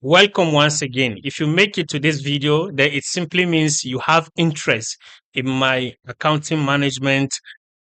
Welcome once again. If you make it to this video, then it simply means you have interest in my accounting management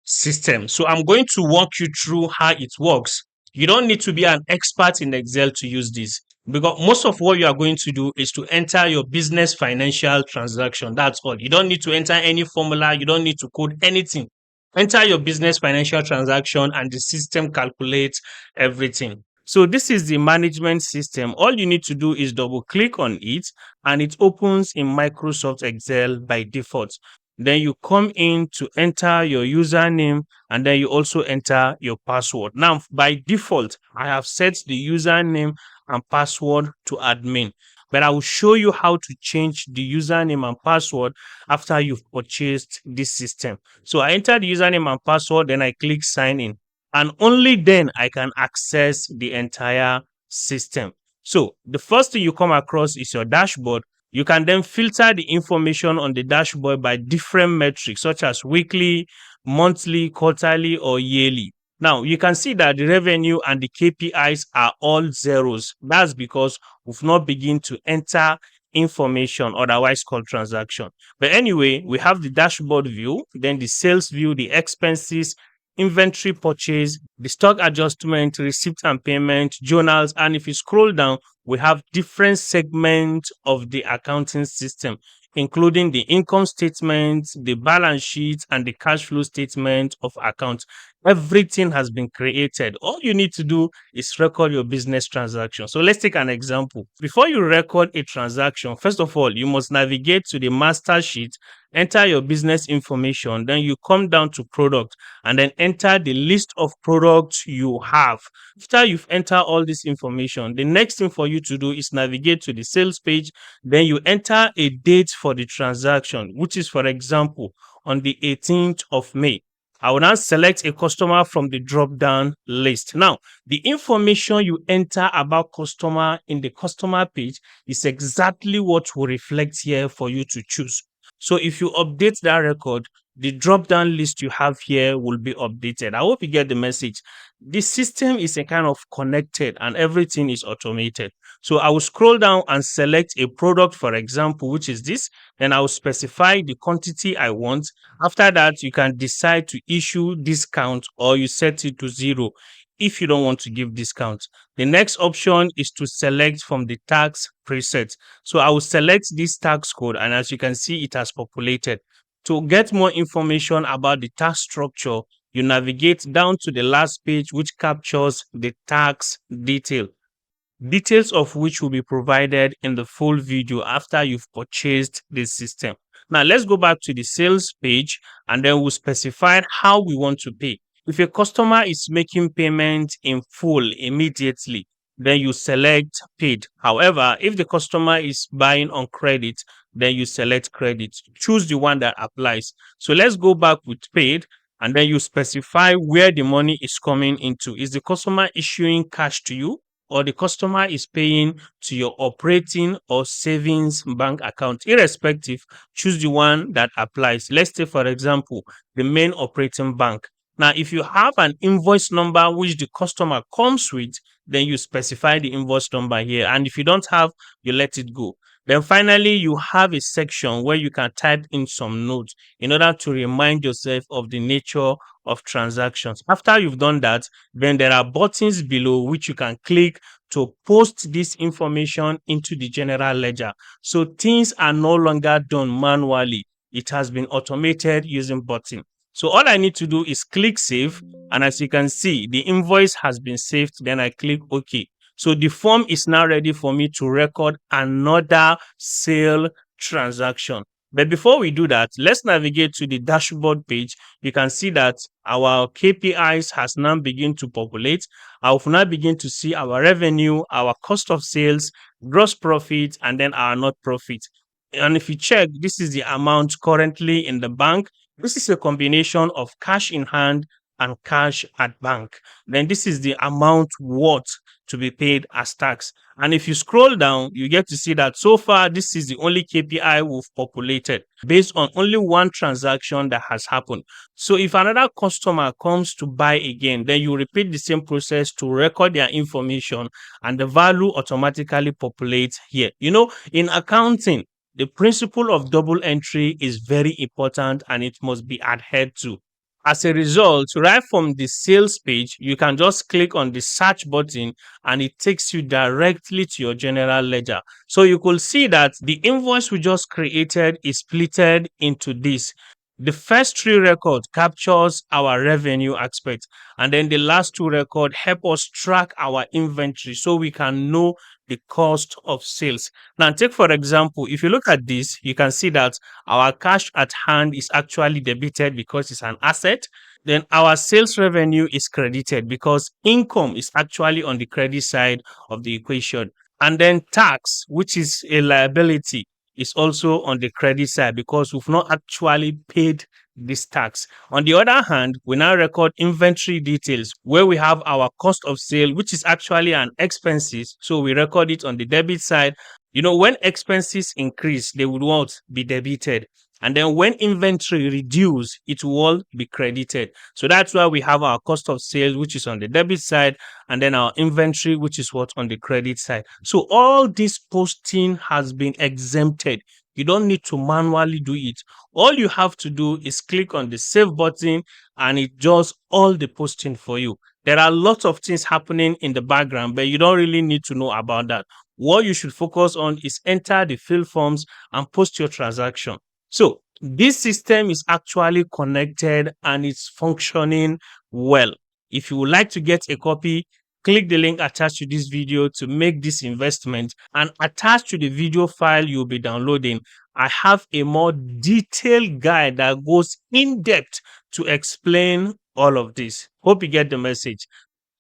system. So I'm going to walk you through how it works. You don't need to be an expert in Excel to use this because most of what you are going to do is to enter your business financial transaction. That's all. You don't need to enter any formula. You don't need to code anything. Enter your business financial transaction and the system calculates everything. So this is the management system. All you need to do is double click on it and it opens in Microsoft Excel by default. Then you come in to enter your username and then you also enter your password. Now, by default, I have set the username and password to admin, but I will show you how to change the username and password after you've purchased this system. So I enter the username and password, then I click sign in and only then I can access the entire system. So the first thing you come across is your dashboard. You can then filter the information on the dashboard by different metrics such as weekly, monthly, quarterly, or yearly. Now you can see that the revenue and the KPIs are all zeros. That's because we've not begun to enter information, otherwise called transaction. But anyway, we have the dashboard view, then the sales view, the expenses, inventory purchase, the stock adjustment, receipt and payment, journals, and if you scroll down, we have different segments of the accounting system, including the income statement, the balance sheet, and the cash flow statement of account. Everything has been created. All you need to do is record your business transaction. So let's take an example. Before you record a transaction, first of all, you must navigate to the master sheet, enter your business information, then you come down to product and then enter the list of products you have. After you've entered all this information, the next thing for you to do is navigate to the sales page. Then you enter a date for the transaction, which is, for example, on the 18th of May. I will now select a customer from the drop down list. Now, the information you enter about customer in the customer page is exactly what will reflect here for you to choose. So if you update that record, the drop down list you have here will be updated. I hope you get the message. This system is a kind of connected and everything is automated. So I will scroll down and select a product, for example, which is this. Then I will specify the quantity I want. After that, you can decide to issue discount or you set it to zero if you don't want to give discount. The next option is to select from the tax preset. So I will select this tax code and as you can see, it has populated. To get more information about the tax structure, you navigate down to the last page which captures the tax details of which will be provided in the full video after you've purchased this system. Now let's go back to the sales page and then we'll specify how we want to pay. If a customer is making payment in full immediately, then you select paid. However, if the customer is buying on credit, then you select credit. Choose the one that applies. So let's go back with paid and then you specify where the money is coming into. Is the customer issuing cash to you, or the customer is paying to your operating or savings bank account? Irrespective, choose the one that applies. Let's say, for example, the main operating bank. Now, if you have an invoice number which the customer comes with, then you specify the invoice number here. And if you don't have, you let it go. Then finally, you have a section where you can type in some notes in order to remind yourself of the nature of transactions. After you've done that, then there are buttons below which you can click to post this information into the general ledger. So things are no longer done manually. It has been automated using button. So all I need to do is click save. And as you can see, the invoice has been saved. Then I click OK. So the form is now ready for me to record another sale transaction. But before we do that, let's navigate to the dashboard page. You can see that our KPIs has now begun to populate. I will now begin to see our revenue, our cost of sales, gross profit, and then our net profit. And if you check, this is the amount currently in the bank. This is a combination of cash in hand and cash at bank. Then this is the amount worth to be paid as tax. And if you scroll down, you get to see that so far, this is the only KPI we've populated based on only one transaction that has happened. So if another customer comes to buy again, then you repeat the same process to record their information and the value automatically populates here. In accounting, the principle of double entry is very important and it must be adhered to. As a result, right from the sales page, you can just click on the search button and it takes you directly to your general ledger. So you could see that the invoice we just created is splitted into this. The first three records captures our revenue aspect, and then the last two records help us track our inventory so we can know the cost of sales. Now, take for example, if you look at this, you can see that our cash at hand is actually debited because it's an asset. Then our sales revenue is credited because income is actually on the credit side of the equation. And then tax, which is a liability, is also on the credit side because we've not actually paid this tax. On the other hand, we now record inventory details where we have our cost of sale, which is actually an expenses. So we record it on the debit side. When expenses increase, they would want be debited. And then when inventory reduce, it will be credited. So that's why we have our cost of sales, which is on the debit side, and then our inventory, which is what on the credit side. So all this posting has been exempted. You don't need to manually do it. All you have to do is click on the save button and it does all the posting for you. There are lots of things happening in the background, but you don't really need to know about that. What you should focus on is enter the fill forms and post your transaction. So this system is actually connected and it's functioning well. If you would like to get a copy, click the link attached to this video to make this investment, and attached to the video file you'll be downloading, I have a more detailed guide that goes in depth to explain all of this. Hope you get the message.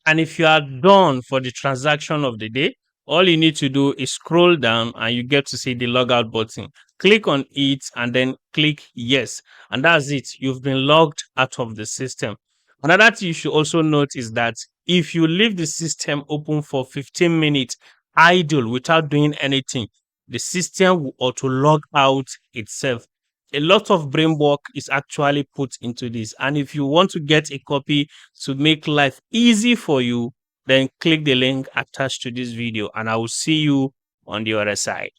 And if you are done for the transaction of the day, all you need to do is scroll down and you get to see the logout button. Click on it and then click yes. And that's it. You've been logged out of the system. Another thing you should also note is that if you leave the system open for 15 minutes idle without doing anything, the system will auto log out itself. A lot of brain work is actually put into this. And if you want to get a copy to make life easy for you, then click the link attached to this video and I will see you on the other side.